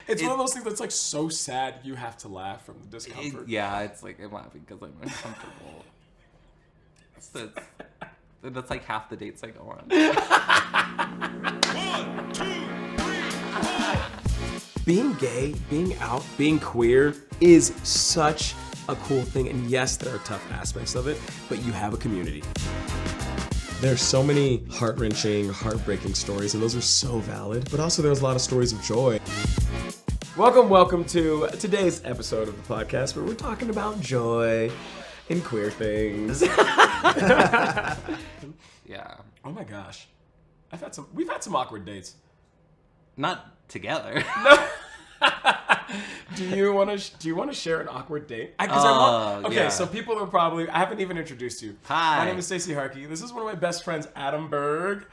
It's one of those things that's like so sad you have to laugh from the discomfort. It's like I'm laughing because I'm uncomfortable. So that's like half the dates I go on. 1, 2, 3, 4. Being gay, being out, being queer is such a cool thing. And yes, there are tough aspects of it, but you have a community. There's so many heart-wrenching, heartbreaking stories, and those are so valid. But also there's a lot of stories of joy. Welcome to today's episode of the podcast where we're talking about joy and queer things. Yeah. Oh my gosh. We've had some awkward dates. Not together. No. Do you want to share an awkward date? So people are probably, I haven't even introduced you. Hi. My name is Stacey. This is one of my best friends, Adam Berg.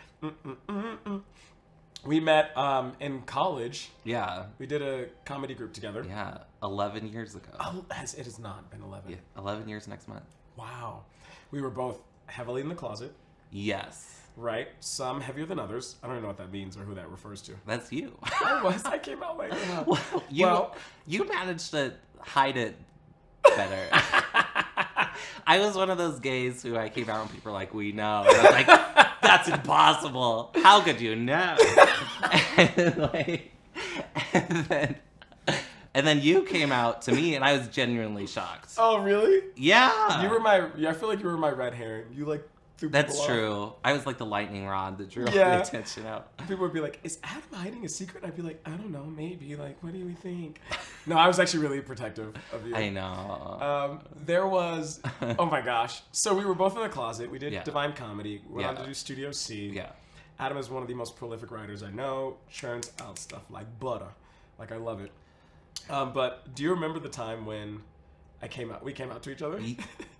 We met in college. Yeah. We did a comedy group together. Yeah, 11 years ago. Oh, it has not been 11. Yeah, 11 years next month. Wow. We were both heavily in the closet. Yes. Right? Some heavier than others. I don't know what that means or who that refers to. That's you. I came out later. You managed to hide it better. I was one of those gays who I came out and people were like, we know. And I was like, that's impossible. How could you know? and then you came out to me and I was genuinely shocked. Oh, really? Yeah. I feel like you were my red herring. You like threw people That's off. true. I was like the lightning rod that drew all the attention out. People would be like, is Adam hiding a secret? I'd be like, I don't know, maybe. Like, what do you think? No, I was actually really protective of you. I know. There was, oh my gosh. So we were both in the closet. We did Yeah. Divine Comedy. We went on to do Studio C. Yeah. Adam is one of the most prolific writers I know. Churns out stuff like butter. Like, I love it. But do you remember the time when we came out to each other?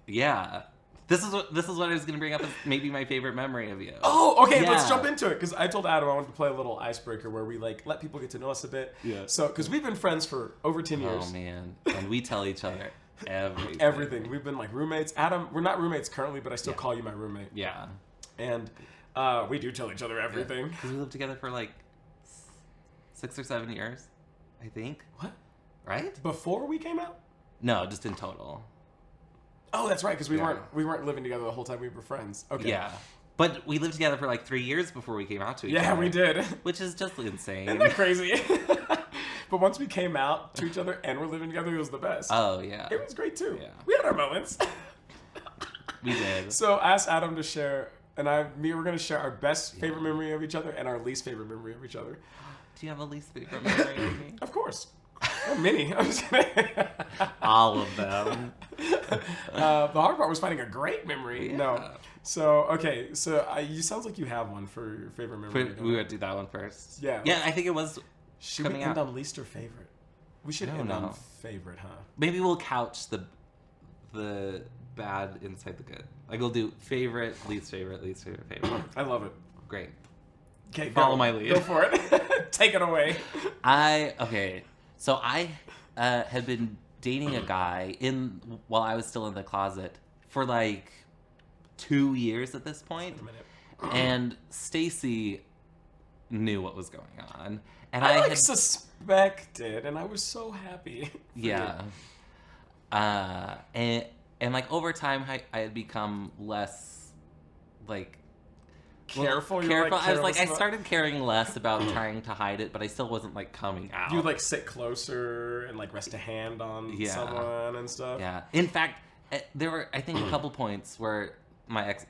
Yeah. This is what I was gonna bring up as maybe my favorite memory of you. Oh, okay. Yeah. Let's jump into it because I told Adam I wanted to play a little icebreaker where we like let people get to know us a bit. Yeah. So, because we've been friends for over 10 years. Oh man, and we tell each other everything. Everything. We've been like roommates. Adam, we're not roommates currently, but I still call you my roommate. Yeah. And we do tell each other everything. Because we lived together for like 6 or 7 years, I think. What? Right? Before we came out? No, just in total. Oh, that's right. Because we weren't living together the whole time we were friends. Okay. Yeah. But we lived together for like 3 years before we came out to each other. Yeah, we did. Which is just insane. Isn't that crazy? But once we came out to each other and we're living together, it was the best. Oh, yeah. It was great too. Yeah. We had our moments. We did. So I asked Adam to share, and we were going to share our best favorite memory of each other and our least favorite memory of each other. Do you have a least favorite memory of me? Of course. Oh, many. I'm just kidding. All of them. The hard part was finding a great memory. Yeah. No. So, okay. So, you sounds like you have one for your favorite memory. We would do that one first. Yeah. Yeah, I think it was Should we coming end out. on least or favorite? We should I don't end on know. favorite, huh? Maybe we'll couch the bad inside the good. Like we'll do favorite, least favorite, favorite. I love it. Great. Okay, Follow my lead. Go for it. Take it away. So I had been dating a guy while I was still in the closet for like 2 years at this point. Wait a minute. And Stacy knew what was going on. And I had suspected, and I was so happy. Yeah. And like over time I had become less like Careful. You're, careful. Like, I was like, I careless started caring less about trying to hide it, but I still wasn't like coming out. You would like sit closer and like rest a hand on someone and stuff. Yeah. In fact, there were I think a couple points where my ex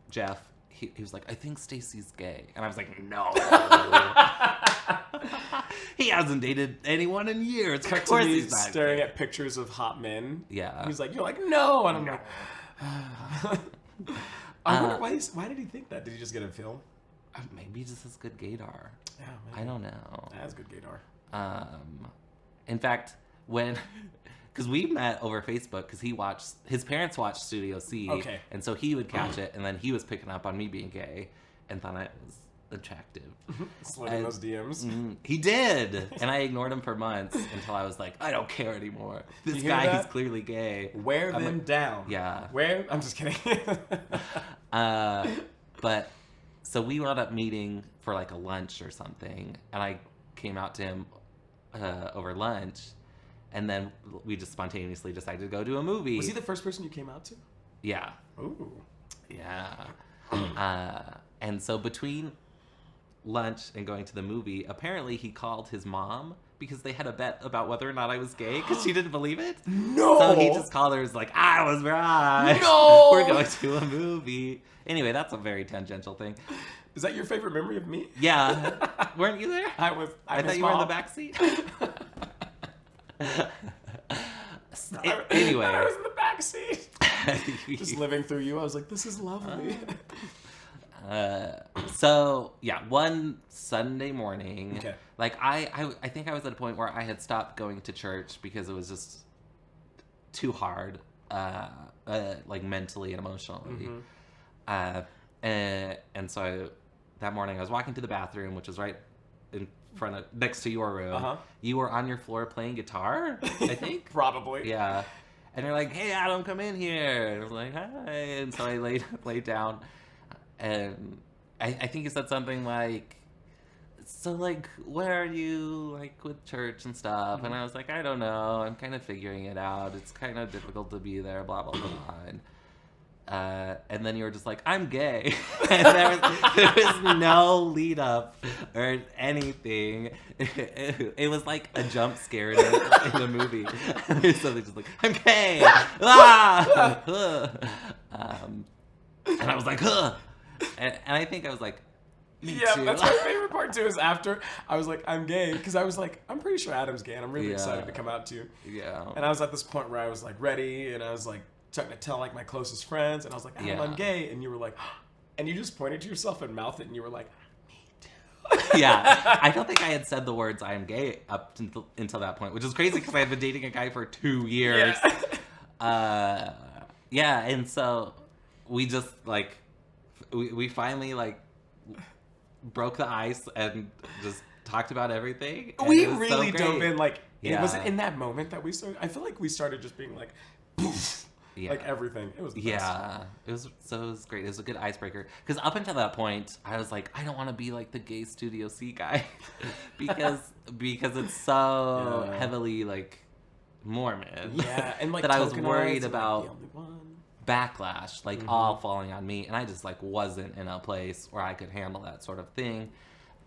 Jeff he was like, I think Stacy's gay, and I was like, no. He hasn't dated anyone in years. Of course he's not staring gay. at pictures of hot men. Yeah. He's like, you're like, no, and I'm like. I wonder why did he think that? Did he just get a film? Maybe he just has good gaydar. Yeah, maybe. I don't know. That has good gaydar. In fact, because we met over Facebook, because his parents watched Studio C, okay, and so he would catch it, and then he was picking up on me being gay, and thought I was attractive. Slid in those DMs. He did, and I ignored him for months until I was like, I don't care anymore. This guy, he's clearly gay. Wear them down. Yeah. I'm just kidding. But so we wound up meeting for like a lunch or something, and I came out to him. over lunch, and then we just spontaneously decided to go to a movie. Was he the first person you came out to? Yeah. Ooh. Yeah. And so between lunch and going to the movie, apparently he called his mom because they had a bet about whether or not I was gay because she didn't believe it. No! So he just called her and was like, I was right. No! We're going to a movie. Anyway, that's a very tangential thing. Is that your favorite memory of me? Yeah. Weren't you there? I thought you were in the back seat. Anyway. I was in the back seat. Just living through you. I was like, this is lovely. So yeah, one Sunday morning, okay. like I think I was at a point where I had stopped going to church because it was just too hard, like mentally and emotionally. And so that morning I was walking to the bathroom, which was right in front of, next to your room. You were on your floor playing guitar, I think. Probably. Yeah. And you're like, hey, Adam, come in here. And I was like, hi. And so I laid down. And I think you said something like, so, like, where are you, like, with church and stuff? And I was like, I don't know. I'm kind of figuring it out. It's kind of difficult to be there, blah, blah, blah. And then you were just like, I'm gay. And there was no lead up or anything. It was like a jump scare in the movie. There's something just like, I'm gay. Ah! And I was like, huh. And I think I was like, me too. That's my favorite part too, is after I was like, I'm gay, because I was like, I'm pretty sure Adam's gay and I'm really excited to come out to you. Yeah. And I was at this point where I was like ready, and I was like starting to tell like my closest friends, and I was like, Adam, I'm gay, and you were like, and you just pointed to yourself and mouthed it, and you were like, me too. Yeah. I don't think I had said the words I am gay up until that point, which is crazy because I had been dating a guy for 2 years. Yeah. And so we just like, we finally like broke the ice and just talked about everything. We really dove in, like, Yeah. It wasn't in that moment that we started. I feel like we started just being like, poof, like everything. It was the best. Yeah, it was great. It was a good icebreaker. Because up until that point, I was like, I don't want to be like the gay Studio C guy, because it's so heavily like Mormon. Yeah, and like that I was worried tokenized, about like, the only one. backlash, like all falling on me, and I just like wasn't in a place where I could handle that sort of thing.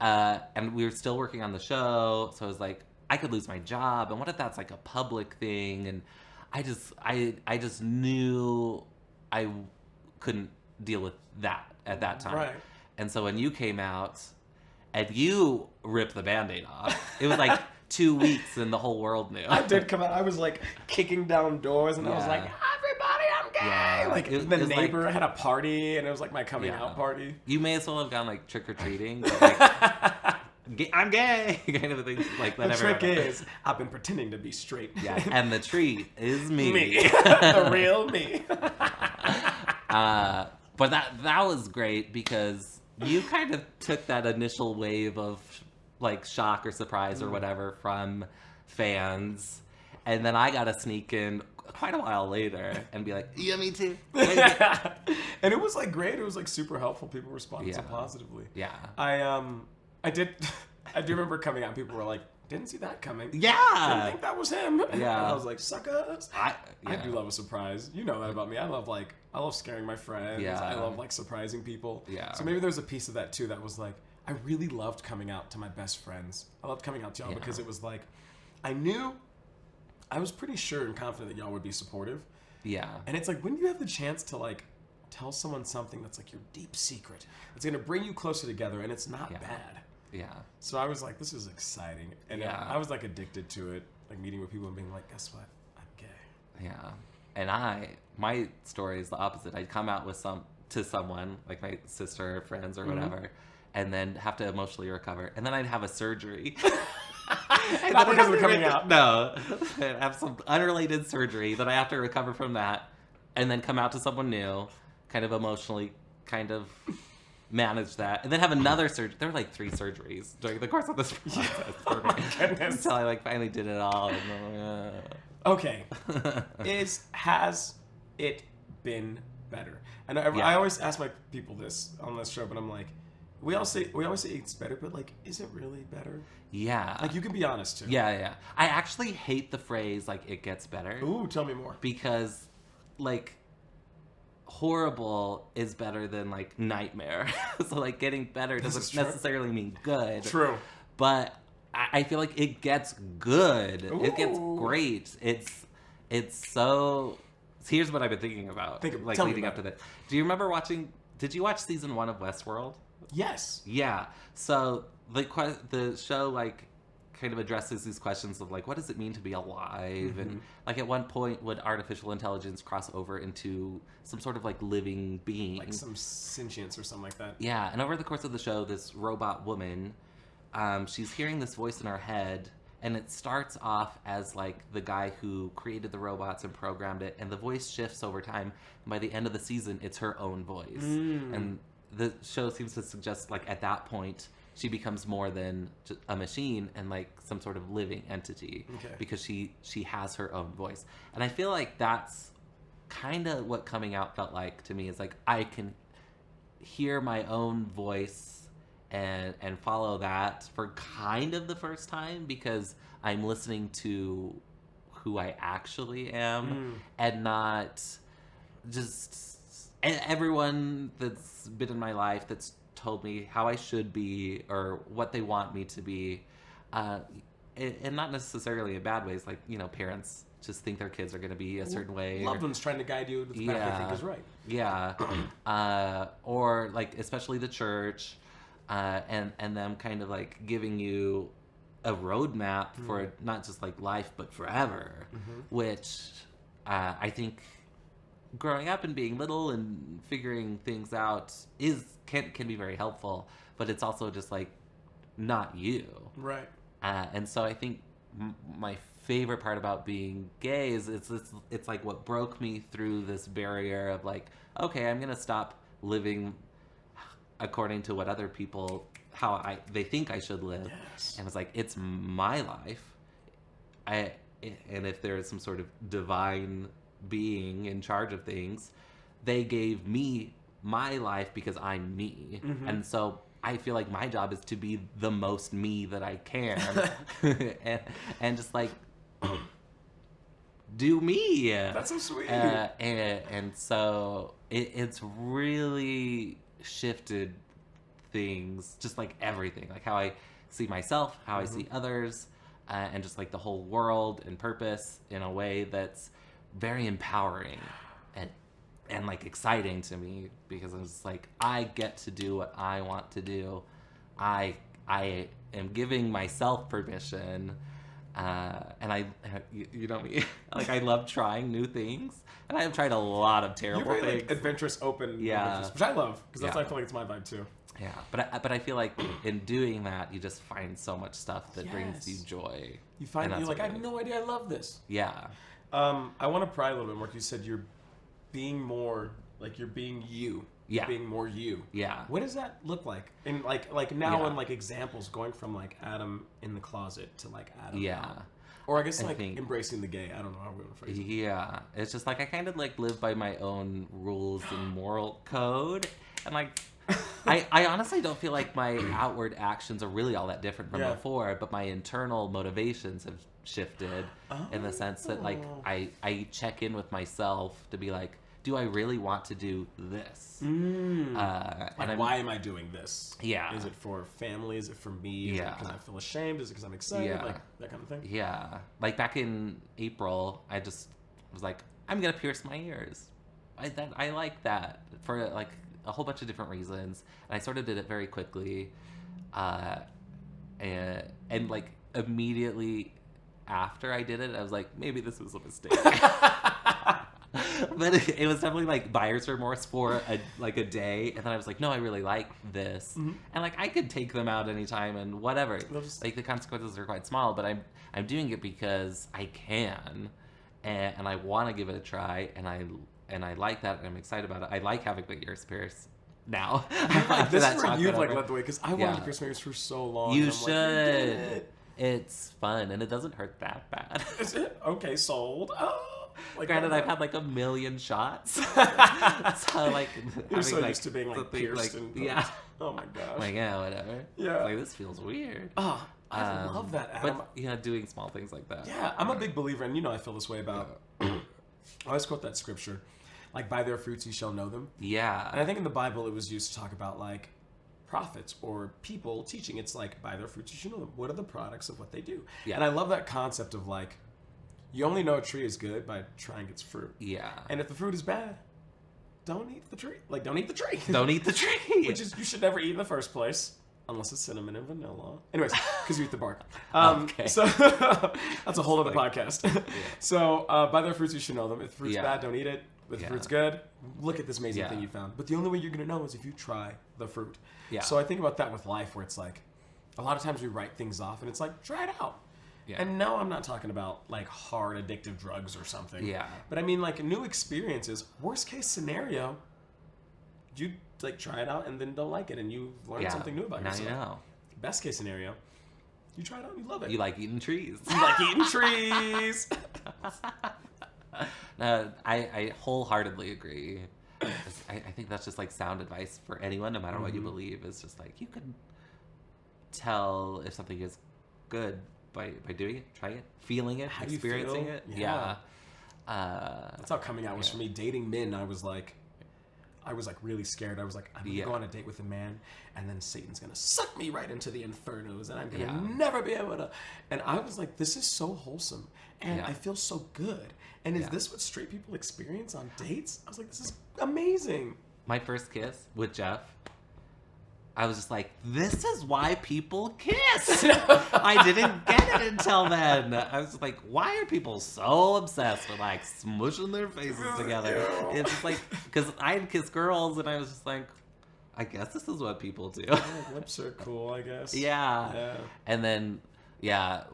And we were still working on the show, so I was like, I could lose my job, and what if that's like a public thing? And I just knew I couldn't deal with that at that time. Right. And so when you came out and you ripped the Band-Aid off, it was like 2 weeks and the whole world knew. I did come out. I was like kicking down doors, and I was like, everybody, I'm gay. Yeah. Like the neighbor had a party, and it was like my coming out party. You may as well have gone like trick or treating. Like, I'm gay, kind of a thing like that. The trick is, I've been pretending to be straight. Yeah, and the treat is me. The real me. But that was great because you kind of took that initial wave of like shock or surprise or whatever from fans, and then I got to sneak in quite a while later and be like, yeah, me too. And it was like great. It was like super helpful. People responded so positively. Yeah. I do remember coming out and people were like, didn't see that coming. Yeah. Didn't think that was him. Yeah. And I was like, suckers. I Yeah. do love a surprise. You know that about me. I love scaring my friends. Yeah. I love like surprising people. Yeah. So maybe there's a piece of that too that was like, I really loved coming out to my best friends. I loved coming out to y'all because it was like, I was pretty sure and confident that y'all would be supportive. Yeah. And it's like, when you have the chance to like tell someone something that's like your deep secret, it's going to bring you closer together, and it's not bad. Yeah. So I was like, this is exciting. And I was like addicted to it, like meeting with people and being like, guess what? I'm gay. Yeah. And my story is the opposite. I'd come out to someone, like my sister or friends or whatever, and then have to emotionally recover. And then I'd have a surgery. Not because of coming out. No. I'd have some unrelated surgery that I have to recover from that, and then come out to someone new, kind of emotionally, kind of manage that, and then have another surgery. There were like 3 surgeries during the course of this process for me. Until I like finally did it all. And, Okay. Has it been better? And I always ask my people this on this show, but I'm like, we always say it's better, but like, is it really better? Yeah. Like, you can be honest too. Yeah. I actually hate the phrase like it gets better. Ooh, tell me more. Because like horrible is better than like nightmare. So like getting better doesn't necessarily mean good. True. But I feel like it gets good. Ooh. It gets great. It's so. Here's what I've been thinking about. Like leading up to this. Do you remember watching? Did you watch season 1 of Westworld? Yes. Yeah. So the show like kind of addresses these questions of like, what does it mean to be alive? And like at one point, would artificial intelligence cross over into some sort of like living being, like some sentience or something like that? Yeah. And over the course of the show, this robot woman, she's hearing this voice in her head, and it starts off as like the guy who created the robots and programmed it, and the voice shifts over time. And by the end of the season, it's her own voice. And the show seems to suggest like at that point she becomes more than just a machine and like some sort of living entity, because she has her own voice. And I feel like that's kind of what coming out felt like to me, is like I can hear my own voice and follow that for kind of the first time, because I'm listening to who I actually am and not just everyone that's been in my life that's told me how I should be or what they want me to be, and not necessarily in bad ways. Like, you know, parents just think their kids are going to be a certain way. Loved ones trying to guide you to the path they think is right. Yeah. Or like especially the church, and them kind of like giving you a roadmap for not just like life but forever, which I think growing up and being little and figuring things out can be very helpful, but it's also just like not you, right? And so I think my favorite part about being gay is it's like what broke me through this barrier of like, okay, I'm gonna stop living according to what other people they think I should live. Yes. And it's like, it's my life. And if there is some sort of divine being in charge of things, they gave me my life because I'm me. And so I feel like my job is to be the most me that I can. and just like do me. That's so sweet. And so it's really shifted things, just like everything, like how I see myself, how I see others, and just like the whole world and purpose in a way that's very empowering and like exciting to me, because I'm just like, I get to do what I want to do. I am giving myself permission, and you know me, like I love trying new things, and I have tried a lot of terrible You're very, things. like, adventurous, open, Yeah, which I love, because that's I feel like it's my vibe too. Yeah, but I feel like in doing that, you just find so much stuff that brings you joy. You find you're like, I have no idea I love this. Yeah. I want to pry a little bit more. You said you're being more, like you're being you. Yeah. Being more you. Yeah. What does that look like? And like now in like examples going from like Adam in the closet to like Adam. Yeah. Now. Or I guess like embracing the gay. I don't know how we're going to phrase it. Yeah. It's just like I kind of like live by my own rules and moral code. And like I honestly don't feel like my outward actions are really all that different from before, but my internal motivations have shifted in the sense that like I check in with myself to be like, do I really want to do this? Like, why am I doing this? Yeah. Is it for family? Is it for me? Is it because I feel ashamed? Is it because I'm excited? Yeah. Like that kind of thing? Yeah. Like back in April, I just was like, I'm going to pierce my ears. I like that for like a whole bunch of different reasons. And I sort of did it very quickly. And like immediately after I did it, I was like, maybe this was a mistake. But it was definitely like buyer's remorse for a day, and then I was like, no, I really like this, and like I could take them out anytime and whatever. Like the consequences are quite small, but I'm doing it because I can, and I want to give it a try, and I like that, and I'm excited about it. I like having my ears pierced now. This is where you've like led the way, because I wanted to pierce my ears for so long. You should. It's fun, and it doesn't hurt that bad. Is it? Okay, sold. Oh. Like, Granted, I've had like 1 million shots. So like, you're so like, used to being like pierced and yeah. Oh my gosh. Like, yeah, whatever. Yeah. Like, this feels weird. Oh, I love that, Adam. But yeah, doing small things like that. Yeah, I'm a big believer, and I feel this way about. I always quote that scripture, like, by their fruits you shall know them. Yeah. And I think in the Bible it was used to talk about like prophets or people teaching. It's like, by their fruits you shall know them. What are the products of what they do? Yeah. And I love that concept of like, you only know a tree is good by trying its fruit. Yeah. And if the fruit is bad, don't eat the tree. Like, don't eat the tree. Don't eat the tree. Which is, you should never eat in the first place. Unless it's cinnamon and vanilla. Anyways, because you eat the bark. Okay. So that's a whole other podcast. Yeah. So by their fruits you should know them. If the fruit's bad, don't eat it. If the fruit's good, look at this amazing thing you found. But the only way you're going to know is if you try the fruit. Yeah. So I think about that with life, where it's like, a lot of times we write things off and it's like, try it out. Yeah. And no, I'm not talking about like hard addictive drugs or something. Yeah. But I mean like new experiences. Worst case scenario, you like try it out and then don't like it and you learn something new about yourself. Now you know. Best case scenario, you try it out and you love it. You like eating trees. You like eating trees. No, I wholeheartedly agree. I think that's just like sound advice for anyone, no matter what you believe. It's just like, you can tell if something is good by doing it, trying it, feeling it, How experiencing it. Yeah. That's how coming out was for me. Dating men, I was like really scared. I was like, I'm gonna go on a date with a man, and then Satan's gonna suck me right into the infernos, and I'm gonna never be able to. And I was like, this is so wholesome, and I feel so good. And is this what straight people experience on dates? I was like, this is amazing. My first kiss with Jeff, I was just like, this is why people kiss. I didn't get it until then. I was like, why are people so obsessed with like smushing their faces together? It's just like, because I'd kiss girls and I was just like, I guess this is what people do. Lips are cool, I guess. Yeah. And then,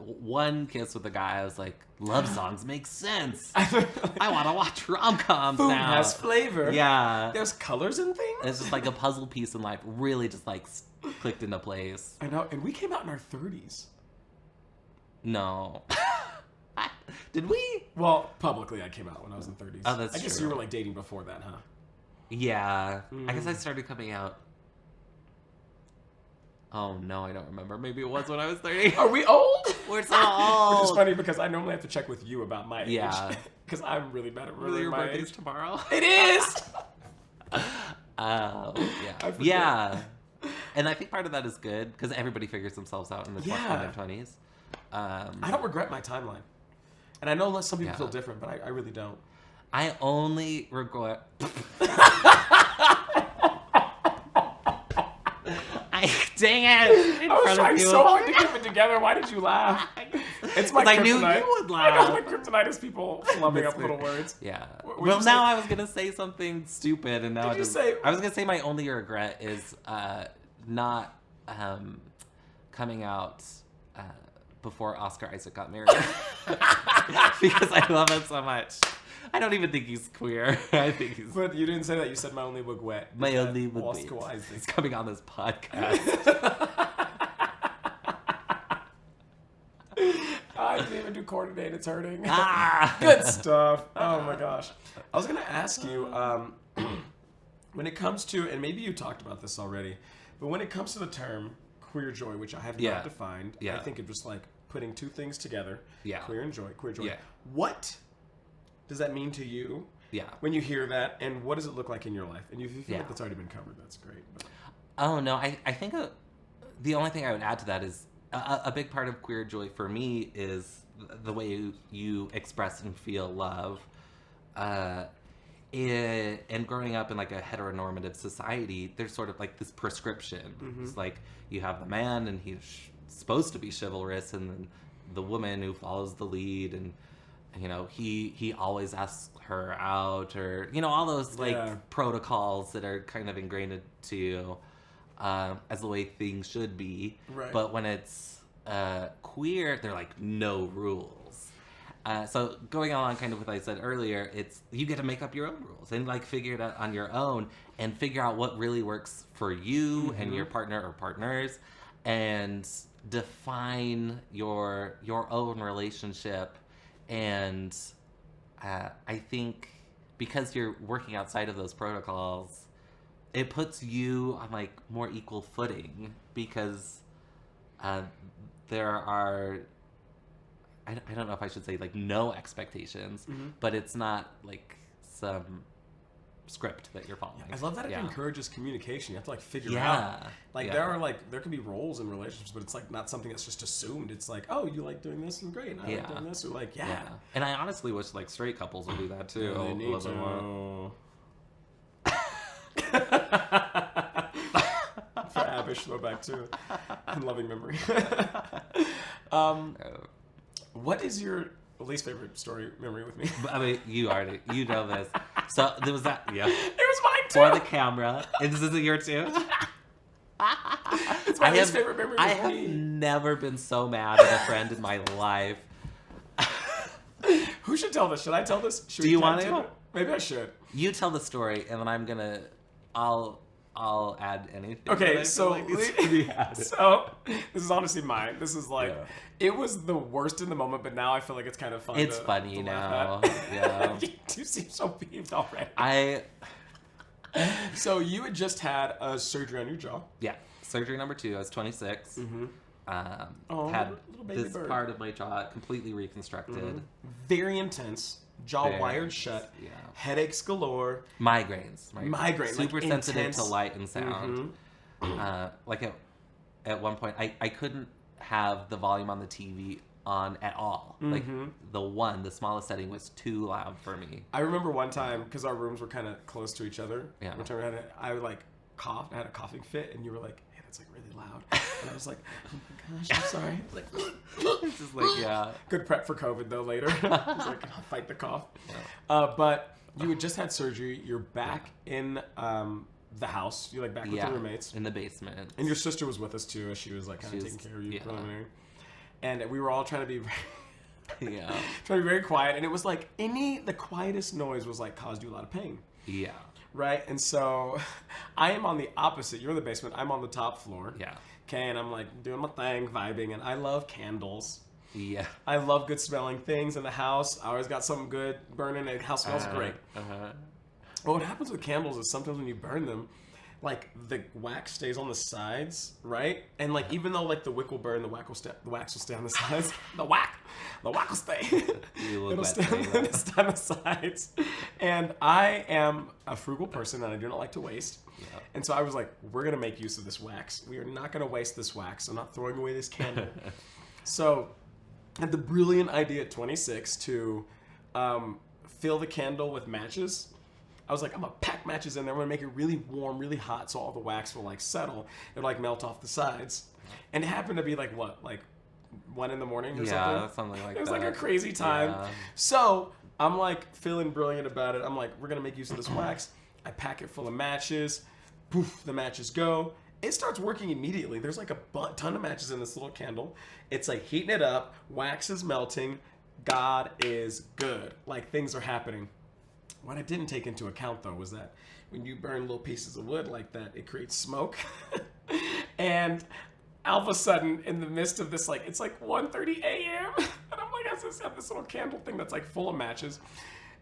one kiss with a guy, I was like, love songs make sense. I want to watch rom-coms Food now. has flavor. Yeah. There's colors and things. It's just like a puzzle piece in life. Really just like clicked into place. I know. And we came out in our 30s. No. Did we? Well, publicly I came out when I was in 30s. Oh, that's I guess true. you were like dating before that, huh? Yeah. I guess I started coming out. Oh, no, I don't remember. Maybe it was when I was 30. Are we old? We're so old. Which is funny because I normally have to check with you about my age. Yeah. Because I'm really bad at Really, remembering your my birthday's age. tomorrow? It is! Yeah. I forget. Yeah. And I think part of that is good because everybody figures themselves out in their 20s. I don't regret my timeline. And I know some people feel different, but I really don't. I only regret... Dang it! I was trying so hard to keep it together. Why did you laugh? It's my kryptonite. I knew you would laugh. I know my kryptonite is people flubbing up little words. Yeah. Well, now I was gonna say something stupid, and now I was gonna say my only regret is not coming out before Oscar Isaac got married because I love it so much. I don't even think he's queer. I think he's. But you didn't say that. You said my only regret. My only regret. Oscar Isaac. He's coming on this podcast. I didn't even do coordinate. It's hurting. Ah! Good stuff. Oh my gosh. I was gonna ask you, when it comes to, and maybe you talked about this already, but when it comes to the term queer joy, which I have not defined, I think of just like putting two things together. Yeah. Queer joy. Yeah. What does that mean to you? Yeah. When you hear that, and what does it look like in your life? And if you feel like that's already been covered, that's great. But. Oh no, I think the only thing I would add to that is a big part of queer joy for me is the way you express and feel love. And growing up in like a heteronormative society, there's sort of like this prescription. Mm-hmm. It's like you have the man and he's supposed to be chivalrous, and then the woman who follows the lead, and you know he always asks her out, or you know all those like protocols that are kind of ingrained into you as the way things should be. Right. But when it's queer, they're like no rules. So going on kind of what I said earlier, it's you get to make up your own rules and like figure it out on your own and figure out what really works for you and your partner or partners, and define your own relationship and I think because you're working outside of those protocols, it puts you on like more equal footing because there are, I don't know if I should say like no expectations, but it's not like some script that you're following. I love that it encourages communication. You have to like figure Yeah. out. Like there can be roles in relationships, but it's like not something that's just assumed. It's like, oh, you like doing this and great, and I like doing this. Or like, And I honestly wish like straight couples would do that too. They need a little bit more. For Abish, throwback too, in loving memory. What is your least favorite story memory with me? I mean, you know this. So there was that. Yeah, it was mine too. For the camera. And this is a year too. It's my least favorite memory. I have never been so mad at a friend in my life. Who should tell this? Should I tell this? Do you want to? Maybe I should. You tell the story, and then I'll add anything. Okay, so so this is honestly mine. This is like it was the worst in the moment, but now I feel like it's kind of fun. It's funny now. Yeah, you seem so peeved already. So you had just had a surgery on your jaw. Yeah, surgery number 2. I was 26. Had this Berg. part of my jaw completely reconstructed. Very intense. Jaw wired shut. Yeah. Headaches galore. Migraines. Super like sensitive intense. to light and sound. Like at one point, I couldn't have the volume on the TV on at all. Like the smallest setting was too loud for me. I remember one time, because our rooms were kind of close to each other. Yeah. One time I like coughed. I had a coughing fit, and you were like, "Hey, that's like really loud." And I was like, "Oh my gosh, I'm sorry." Like, It's just like good prep for COVID though. Later, it's like I'll fight the cough. Yeah. But you had just had surgery. You're back in the house. You're like back with the roommates in the basement. And your sister was with us too, as she was like kind of taking care of you preliminary. And we were all trying to be trying to be very quiet. And it was like the quietest noise was like caused you a lot of pain. Yeah. Right? And so I am on the opposite. You're in the basement. I'm on the top floor. Yeah. Okay, and I'm like doing my thing, vibing, and I love candles. Yeah. I love good smelling things in the house. I always got something good burning, and the house smells great. Well, what happens with candles is sometimes when you burn them, like the wax stays on the sides, right? And like even though like the wick will burn, the wax will stay on the sides. The wax will stay. It'll stay on the sides. And I am a frugal person, and I do not like to waste. Yeah. And so I was like, we're gonna make use of this wax. We are not gonna waste this wax. I'm not throwing away this candle. So I had the brilliant idea at 26 to fill the candle with matches. I was like, I'm gonna pack matches in there. I'm gonna make it really warm, really hot, so all the wax will like settle. It'll like melt off the sides. And it happened to be like 1 in the morning or something? Yeah, something like that. It was like a crazy time. Yeah. So I'm like feeling brilliant about it. I'm like, we're gonna make use of this wax. I pack it full of matches. Poof, the matches go. It starts working immediately. There's like a ton of matches in this little candle. It's like heating it up. Wax is melting. God is good. Like things are happening. What I didn't take into account, though, was that when you burn little pieces of wood like that, it creates smoke. And all of a sudden, in the midst of this, like, it's like 1:30 a.m. And I'm like, I just have this little candle thing that's like full of matches.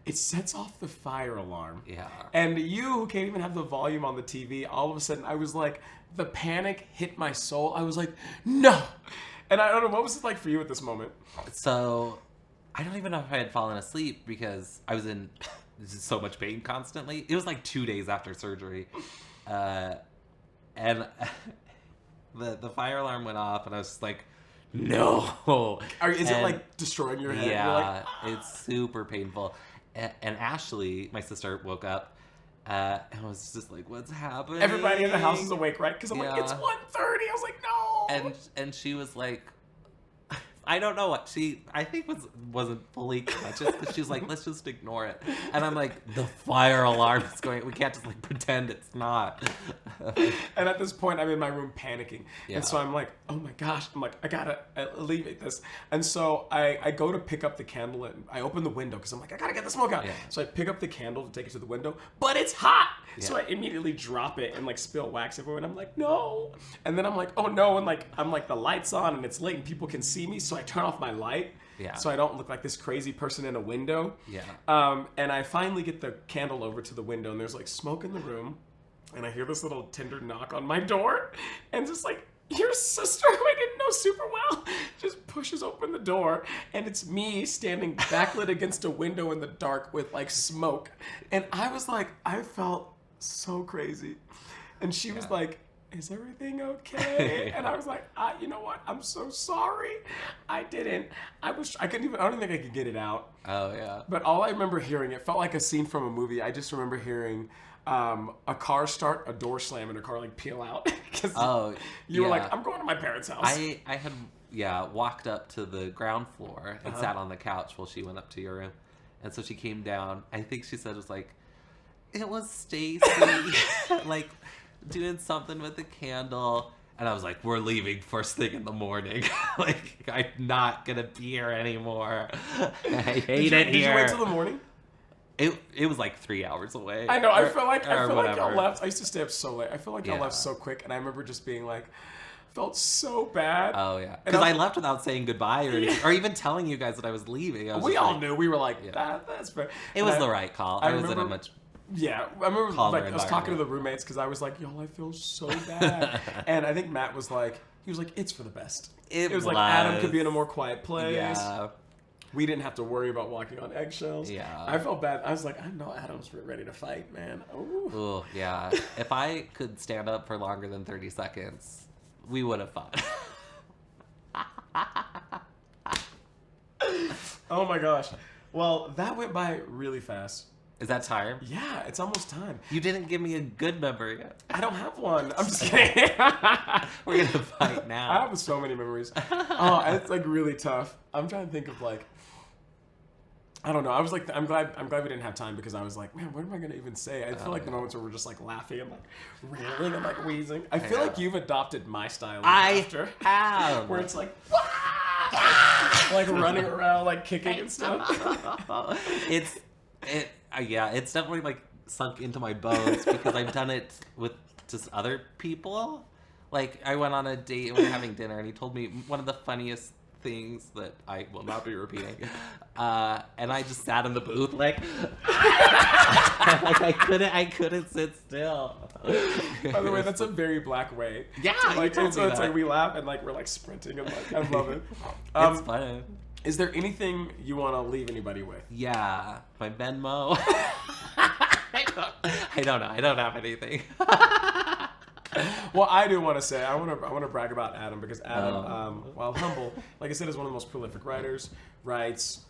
It sets off the fire alarm. Yeah. And you, who can't even have the volume on the TV, all of a sudden, I was like, the panic hit my soul. I was like, no. And I don't know, what was it like for you at this moment? So, I don't even know if I had fallen asleep because I was in so much pain constantly. It was like 2 days after surgery. And the fire alarm went off, and I was just like, no. Is it like destroying your head? Yeah, like, it's super painful. And Ashley, my sister, woke up and was just like, what's happening? Everybody in the house is awake, right? Because I'm like, it's 1:30. I was like, no. And she was like, I don't know what I think wasn't fully conscious, but she was like, let's just ignore it. And I'm like, the fire alarm is going, we can't just like pretend it's not. And at this point, I'm in my room panicking. Yeah. And so I'm like, oh my gosh, I'm like, I gotta alleviate this. And so I go to pick up the candle, and I open the window because I'm like, I gotta get the smoke out. Yeah. So I pick up the candle to take it to the window, but it's hot. Yeah. So I immediately drop it and like spill wax everywhere. And I'm like, no. And then I'm like, oh no. And like, I'm like, the light's on and it's late and people can see me. So I turn off my light Yeah. So I don't look like this crazy person in a window. Yeah. And I finally get the candle over to the window, and there's like smoke in the room, and I hear this little tender knock on my door, and just like, your sister, who I didn't know super well, just pushes open the door, and it's me standing backlit against a window in the dark with like smoke. And I was like, I felt so crazy. And she was like, is everything okay? And I was like, you know what? I'm so sorry. I didn't. I don't think I could get it out. Oh, yeah. But all I remember hearing, it felt like a scene from a movie. I just remember hearing a car start, a door slam, and a car like peel out. Because you were like, I'm going to my parents' house. I had walked up to the ground floor and sat on the couch while she went up to your room. And so she came down. I think she said, it was like, it was Stacy, like doing something with the candle. And I was like, we're leaving first thing in the morning. Like, I'm not going to be here anymore. I hate it here. Did you wait till the morning? It was like 3 hours away. I know. I feel like y'all whatever. left. I used to stay up so late. I feel like y'all left so quick, and I remember just being like, felt so bad. Oh yeah, because I left without saying goodbye or even telling you guys that I was leaving. We all knew. We were like, that's fair. It was the right call. I was in a much. Yeah, I remember like I was talking to the roommates because I was like, y'all, I feel so bad. And I think Matt was like, it's for the best. It was like Adam could be in a more quiet place. Yeah. We didn't have to worry about walking on eggshells. Yeah. I felt bad. I was like, I know Adam's ready to fight, man. Oh, yeah. If I could stand up for longer than 30 seconds, we would have fought. Oh my gosh. Well, that went by really fast. Is that time? Yeah, it's almost time. You didn't give me a good memory yet. I don't have one. I'm just kidding. We're going to fight now. I have so many memories. Oh, it's like really tough. I'm trying to think of like, I don't know. I was like, I'm glad we didn't have time because I was like, man, what am I going to even say? I feel like the moments where we're just like laughing and like reeling and like wheezing. I feel like you've adopted my style of laughter. I have. Where it's like, like running around, like kicking and stuff. It's definitely like sunk into my bones because I've done it with just other people. Like I went on a date and we were having dinner and he told me one of the funniest things that I will not be repeating. And I just sat in the booth like I couldn't sit still. By the way, that's a very Black way. Yeah, like it's like we laugh and like we're like sprinting and like I love it. It's fun. Is there anything you want to leave anybody with? Yeah, my Venmo. I don't know. I don't have anything. Well, I do want to say I want to brag about Adam because Adam, while humble, like I said, is one of the most prolific writers. Writes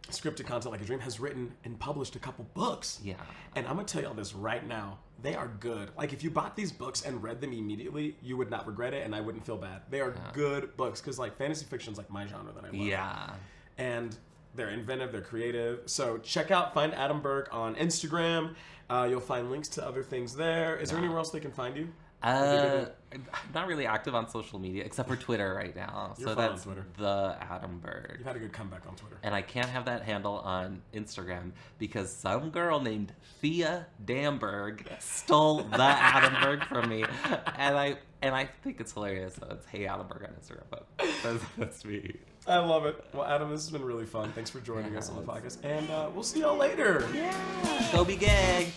scripted content like a dream. Has written and published a couple books. Yeah. And I'm gonna tell y'all this right now. They are good. Like if you bought these books and read them immediately, you would not regret it, and I wouldn't feel bad. They are good books because like fantasy fiction is like my genre that I love. Yeah. And they're inventive, they're creative. So find Adam Berg on Instagram. You'll find links to other things there. Is there anywhere else they can find you? I'm not really active on social media except for Twitter right now. You're so fine on that's Twitter. the Adam Berg. You've had a good comeback on Twitter. And I can't have that handle on Instagram because some girl named Thea Damberg stole the Adam Berg from me. And I think it's hilarious. So it's Hey Adam Berg on Instagram. But that's me. I love it. Well, Adam, this has been really fun. Thanks for joining us on the podcast. And we'll see y'all later. Yeah. Go be gay.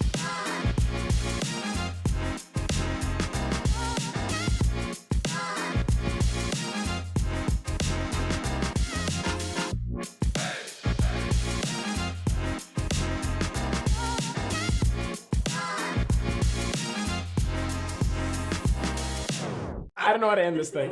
I don't know how to end this thing.